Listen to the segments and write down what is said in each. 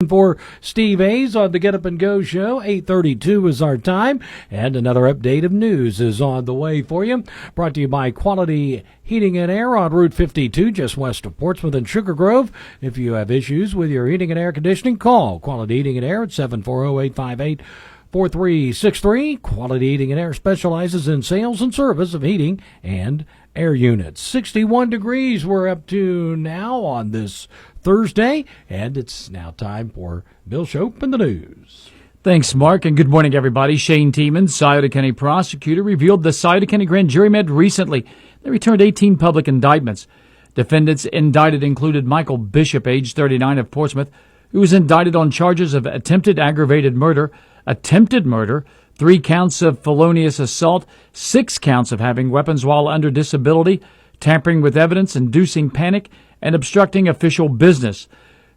For Steve Hayes on the Get Up and Go show. 8:32 is our time, and another update of news is on the way for you. Brought to you by Quality Heating and Air on Route 52, just west of Portsmouth and Sugar Grove. If you have issues with your heating and air conditioning, call Quality Heating and Air at 740-858-4363. Quality Heating and Air specializes in sales and service of heating and air units. 61 degrees we're up to now on this Thursday, and it's now time for Bill Shope and the news. Thanks, Mark, and good morning, everybody. Shane Tiemann, Scioto County prosecutor, revealed the Scioto County grand jury met recently. They returned 18 public indictments. Defendants indicted included Michael Bishop, age 39, of Portsmouth, who was indicted on charges of attempted aggravated murder, 3 counts of felonious assault, 6 counts of having weapons while under disability, tampering with evidence, inducing panic, and obstructing official business.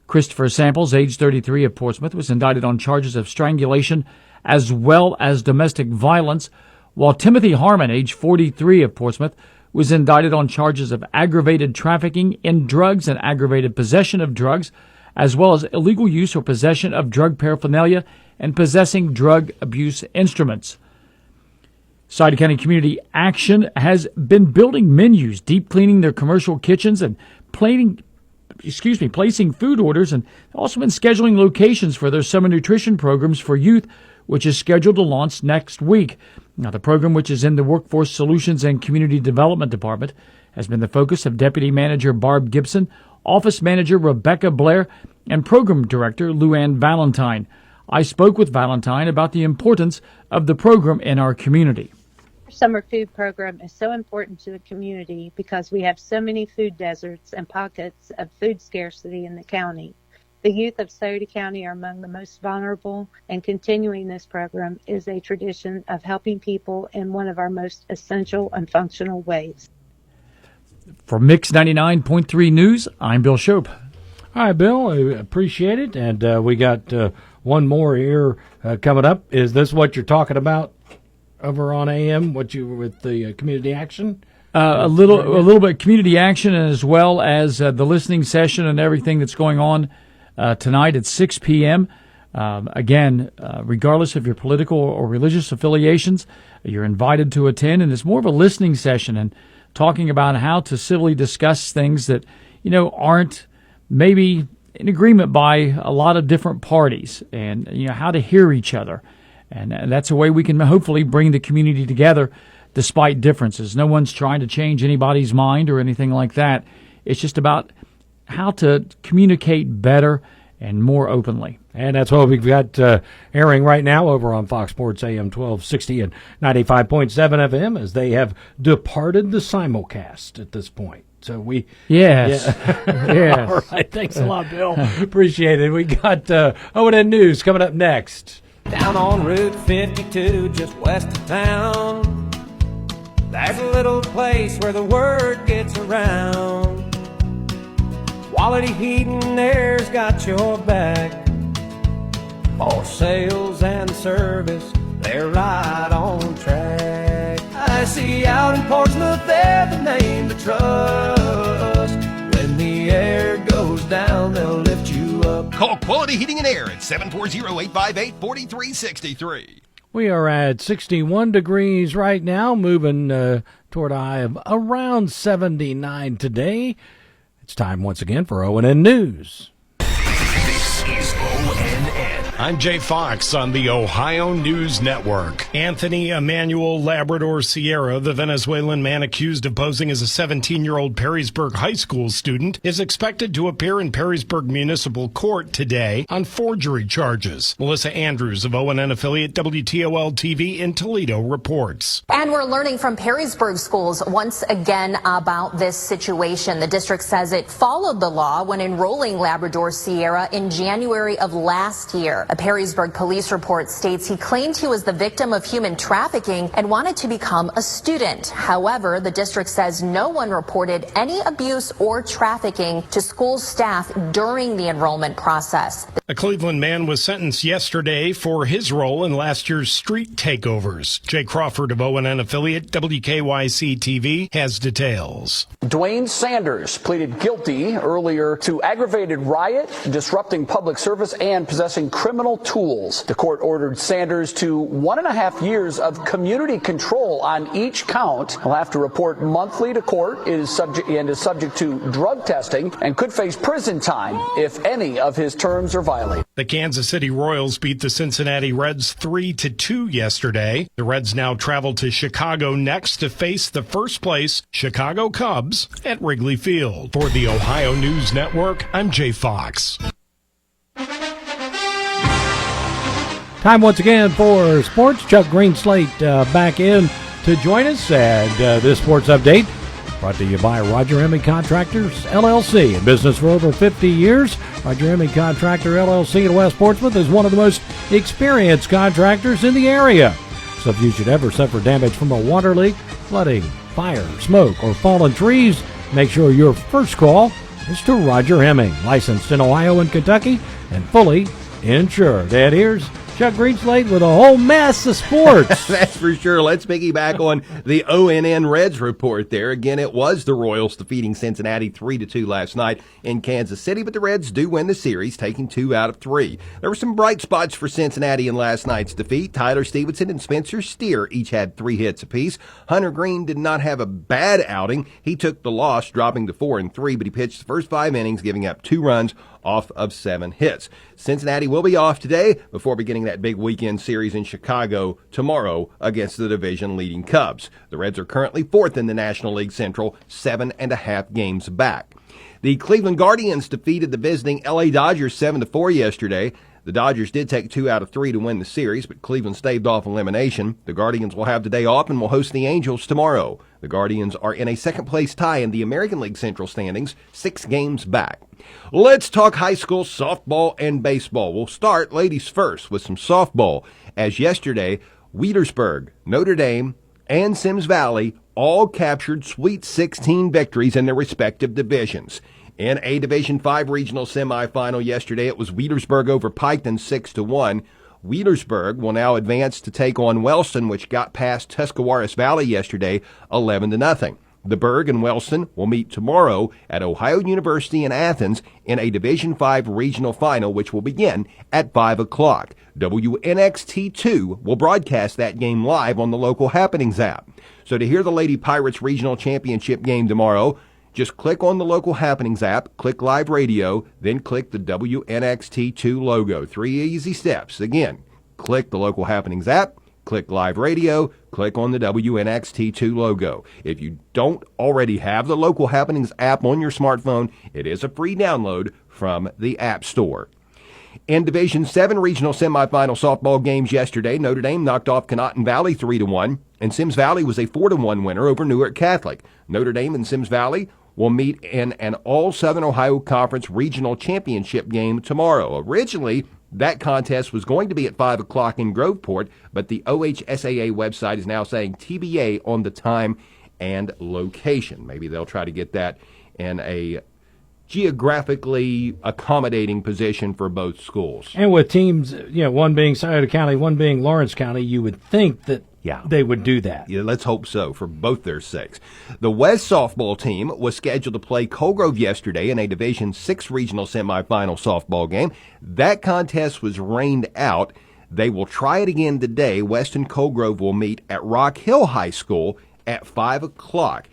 Christopher Samples, age 33, of Portsmouth, was indicted on charges of strangulation as well as domestic violence, while Timothy Harmon, age 43, of Portsmouth, was indicted on charges of aggravated trafficking in drugs and aggravated possession of drugs, as well as illegal use or possession of drug paraphernalia and possessing drug abuse instruments. Scioto County Community Action has been building menus, deep cleaning their commercial kitchens, and placing food orders, and also been scheduling locations for their summer nutrition programs for youth, which is scheduled to launch next week. Now, the program, which is in the Workforce Solutions and Community Development Department, has been the focus of Deputy Manager Barb Gibson, Office Manager Rebecca Blair, and Program Director Luann Valentine. I spoke with Valentine about the importance of the program in our community. Summer food program is so important to the community because we have so many food deserts and pockets of food scarcity in the county. The youth of Scioto County are among the most vulnerable, and continuing this program is a tradition of helping people in one of our most essential and functional ways. For Mix 99.3 News, I'm Bill Shope. All right, Bill, I appreciate it, and we got one more here coming up. Is this what you're talking about over on AM? What you with the community action? A little bit community action, as well as the listening session and everything that's going on tonight at 6 p.m. Again, regardless of your political or religious affiliations, you're invited to attend, and it's more of a listening session and talking about how to civilly discuss things that aren't maybe in agreement by a lot of different parties, and how to hear each other. And that's a way we can hopefully bring the community together despite differences. No one's trying to change anybody's mind or anything like that. It's just about how to communicate better and more openly. And that's what we've got airing right now over on Fox Sports AM 1260 and 95.7 FM, as they have departed the simulcast at this point. So we... Yes. Yeah. Yes. All right. Thanks a lot, Bill. Appreciate it. We got O&N News coming up next. Down on Route 52, just west of town, there's a little place where the word gets around. Quality Heating and Air's got your back. For sales and service, they're right on track. I see out in Portsmouth, they're the name to trust. When the air goes down, they'll lift you up. Call Quality Heating and Air at 740-858-4363. We are at 61 degrees right now, moving toward a high of around 79 today. It's time once again for O&N News. This is ONN. I'm Jay Fox on the Ohio News Network. Anthony Emmanuel Labrador Sierra, the Venezuelan man accused of posing as a 17-year-old Perrysburg high school student, is expected to appear in Perrysburg Municipal Court today on forgery charges. Melissa Andrews of ONN affiliate WTOL-TV in Toledo reports. And we're learning from Perrysburg schools once again about this situation. The district says it followed the law when enrolling Labrador Sierra in January of last year. A Perrysburg police report states he claimed he was the victim of human trafficking and wanted to become a student. However, the district says no one reported any abuse or trafficking to school staff during the enrollment process. A Cleveland man was sentenced yesterday for his role in last year's street takeovers. Jay Crawford of ONN affiliate WKYC TV has details. Dwayne Sanders pleaded guilty earlier to aggravated riot, disrupting public service, and possessing criminal tools. The court ordered Sanders to 1.5 years of community control on each count. He'll have to report monthly to court. It is subject to drug testing and could face prison time if any of his terms are violated. The Kansas City Royals beat the Cincinnati Reds 3-2 yesterday. The Reds now travel to Chicago next to face the first place Chicago Cubs at Wrigley Field. For the Ohio News Network, I'm Jay Fox. Time once again for sports. Chuck Greenslate back in to join us, and this sports update brought to you by Roger Hemming Contractors, LLC. In business for over 50 years, Roger Hemming Contractor, LLC in West Portsmouth is one of the most experienced contractors in the area. So if you should ever suffer damage from a water leak, flooding, fire, smoke, or fallen trees, make sure your first call is to Roger Hemming, licensed in Ohio and Kentucky and fully insured. And here's Chuck Greenslate with a whole mess of sports. That's for sure. Let's piggyback on the ONN Reds report there. Again, it was the Royals defeating Cincinnati 3-2 last night in Kansas City, but the Reds do win the series, taking 2 out of 3. There were some bright spots for Cincinnati in last night's defeat. Tyler Stevenson and Spencer Steer each had 3 hits apiece. Hunter Green did not have a bad outing. He took the loss, dropping to 4-3, but he pitched the first 5 innings, giving up 2 runs off of 7 hits. Cincinnati will be off today before beginning that big weekend series in Chicago tomorrow against the division-leading Cubs. The Reds are currently 4th in the National League Central, 7.5 games back. The Cleveland Guardians defeated the visiting LA Dodgers 7-4 yesterday. The Dodgers did take 2 out of 3 to win the series, but Cleveland staved off elimination. The Guardians will have the day off and will host the Angels tomorrow. The Guardians are in a second-place tie in the American League Central standings, 6 games back. Let's talk high school softball and baseball. We'll start ladies first with some softball, as yesterday, Wheelersburg, Notre Dame, and Sims Valley all captured Sweet 16 victories in their respective divisions. In a Division 5 regional semifinal yesterday, it was Wheelersburg over Piketon 6-1. Wheelersburg will now advance to take on Wellston, which got past Tuscarawas Valley yesterday 11-0. The Berg and Wellston will meet tomorrow at Ohio University in Athens in a Division 5 regional final, which will begin at 5 o'clock. WNXT2 will broadcast that game live on the Local Happenings app. So to hear the Lady Pirates Regional Championship game tomorrow, just click on the Local Happenings app, click Live Radio, then click the WNXT2 logo. 3 easy steps. Again, click the Local Happenings app, click Live Radio, click on the WNXT2 logo. If you don't already have the Local Happenings app on your smartphone, it is a free download from the App Store. In Division 7 regional semifinal softball games yesterday, Notre Dame knocked off Conotton Valley 3-1, and Sims Valley was a 4-1 winner over Newark Catholic. Notre Dame and Sims Valley will meet in an All-Southern Ohio Conference regional championship game tomorrow. Originally, that contest was going to be at 5 o'clock in Groveport, but the OHSAA website is now saying TBA on the time and location. Maybe they'll try to get that in a geographically accommodating position for both schools. And with teams, one being Scioto County, one being Lawrence County, you would think that they would do that. Yeah, let's hope so for both their sakes. The West softball team was scheduled to play Colgrove yesterday in a Division 6 regional semifinal softball game. That contest was rained out. They will try it again today. West and Colgrove will meet at Rock Hill High School at 5 o'clock.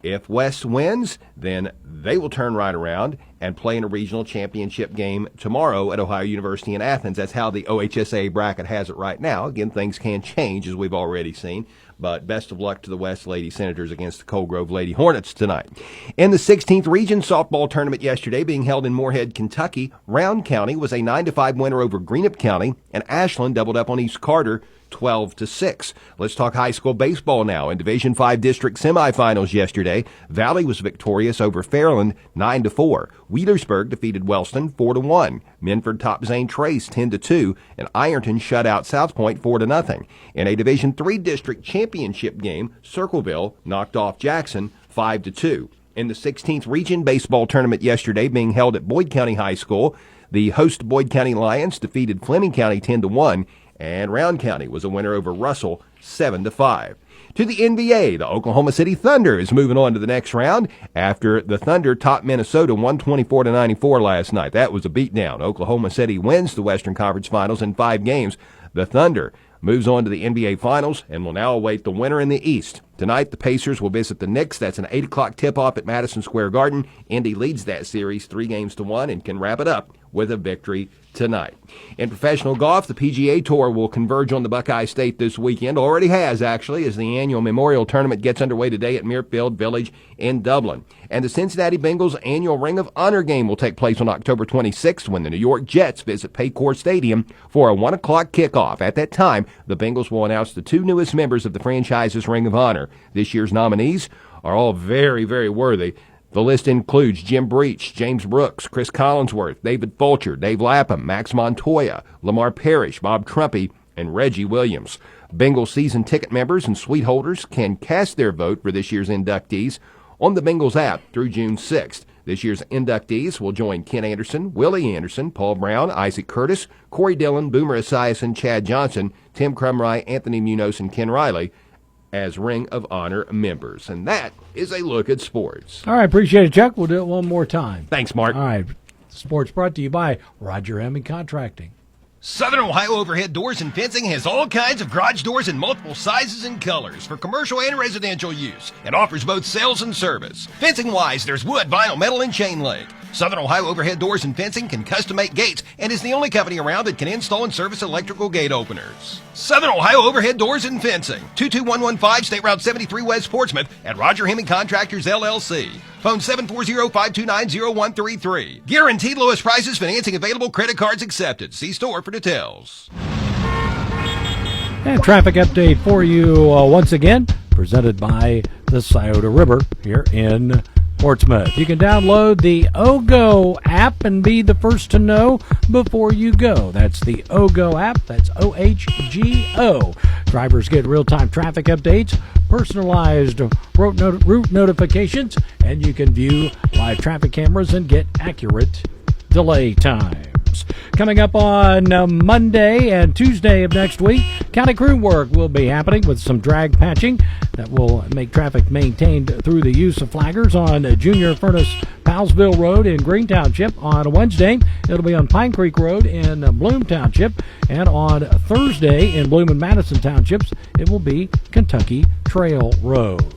If West wins, then they will turn right around and play in a regional championship game tomorrow at Ohio University in Athens. That's how the OHSA bracket has it right now. Again, things can change, as we've already seen. But best of luck to the West Lady Senators against the Colgrove Lady Hornets tonight. In the 16th Region softball tournament yesterday, being held in Moorhead, Kentucky, Round County was a 9-5 winner over Greenup County, and Ashland doubled up on East Carter 12-6. Let's talk high school baseball now. In Division 5 district semifinals yesterday, Valley was victorious over Fairland 9-4. Wheelersburg defeated Wellston 4-1. Minford topped Zane Trace 10-2, and Ironton shut out South Point 4-0. In a Division 3 district championship game, Circleville knocked off Jackson 5-2. In the 16th Region Baseball Tournament yesterday being held at Boyd County High School, the host Boyd County Lions defeated Fleming County 10-1, and Round County was a winner over Russell 7-5. To the NBA, the Oklahoma City Thunder is moving on to the next round after the Thunder topped Minnesota 124-94 last night. That was a beatdown. Oklahoma City wins the Western Conference Finals in 5 games. The Thunder moves on to the NBA Finals and will now await the winner in the East. Tonight, the Pacers will visit the Knicks. That's an 8 o'clock tip-off at Madison Square Garden. Indy leads that series 3-1 and can wrap it up with a victory tonight. In professional golf, the PGA Tour will converge on the Buckeye State this weekend. Already has, actually, as the annual Memorial Tournament gets underway today at Muirfield Village in Dublin. And the Cincinnati Bengals annual Ring of Honor game will take place on October 26th when the New York Jets visit Paycor Stadium for a 1 o'clock kickoff. At that time, the Bengals will announce the 2 newest members of the franchise's Ring of Honor. This year's nominees are all very, very worthy. The list includes Jim Breach, James Brooks, Chris Collinsworth, David Fulcher, Dave Lapham, Max Montoya, Lamar Parrish, Bob Trumpy, and Reggie Williams. Bengals season ticket members and suite holders can cast their vote for this year's inductees on the Bengals app through June 6th. This year's inductees will join Ken Anderson, Willie Anderson, Paul Brown, Isaac Curtis, Corey Dillon, Boomer Esiason, Chad Johnson, Tim Crumry, Anthony Munoz, and Ken Riley as Ring of Honor members. And that is a look at sports. All right, appreciate it, Chuck. We'll do it one more time. Thanks, Mark. All right, sports brought to you by Roger Hemming Contracting. Southern Ohio Overhead Doors and Fencing has all kinds of garage doors in multiple sizes and colors for commercial and residential use and offers both sales and service. Fencing-wise, there's wood, vinyl, metal, and chain link. Southern Ohio Overhead Doors and Fencing can custom make gates and is the only company around that can install and service electrical gate openers. Southern Ohio Overhead Doors and Fencing, 22115 State Route 73 West Portsmouth at Roger Hemming Contractors, LLC. Phone 740-529-0133. Guaranteed lowest prices, financing available, credit cards accepted. See store for details. And traffic update for you once again, presented by the Scioto River here in Portsmouth. You can download the OGO app and be the first to know before you go. That's the OGO app. That's OHGO. Drivers get real-time traffic updates, personalized route notifications, and you can view live traffic cameras and get accurate delay times. Coming up on Monday and Tuesday of next week, county crew work will be happening with some drag patching that will make traffic maintained through the use of flaggers on Junior Furnace Powellsville Road in Green Township. On Wednesday, it'll be on Pine Creek Road in Bloom Township, and on Thursday in Bloom and Madison Townships, it will be Kentucky Trail Road.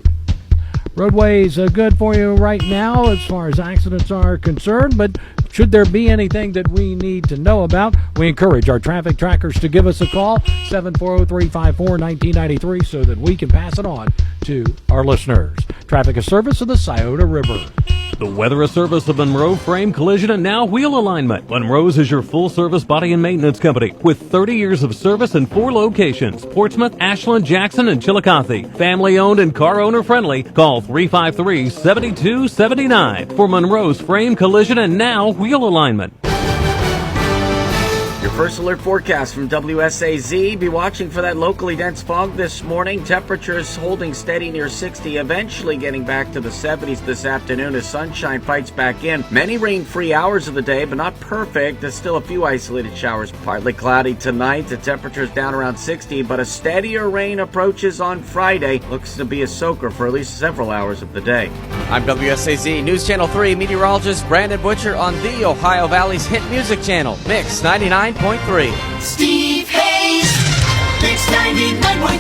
Roadways are good for you right now as far as accidents are concerned, but should there be anything that we need to know about, we encourage our traffic trackers to give us a call, 740-354-1993, so that we can pass it on to our listeners. Traffic is service of the Scioto River. The weather is service of Monroe Frame Collision and Now Wheel Alignment. Monroe's is your full-service body and maintenance company with 30 years of service in 4 locations: Portsmouth, Ashland, Jackson, and Chillicothe. Family-owned and car owner-friendly. Call 353-7279 for Monroe's Frame Collision and Now Wheel Alignment. Your first alert forecast from WSAZ. Be watching for that locally dense fog this morning. Temperatures holding steady near 60, eventually getting back to the 70s this afternoon as sunshine fights back in. Many rain-free hours of the day, but not perfect. There's still a few isolated showers. Partly cloudy tonight. The temperature's down around 60, but a steadier rain approaches on Friday. Looks to be a soaker for at least several hours of the day. I'm WSAZ News Channel 3 meteorologist Brandon Butcher on the Ohio Valley's hit music channel, Mix 99.3. Steve Hayes, Mix 99.3.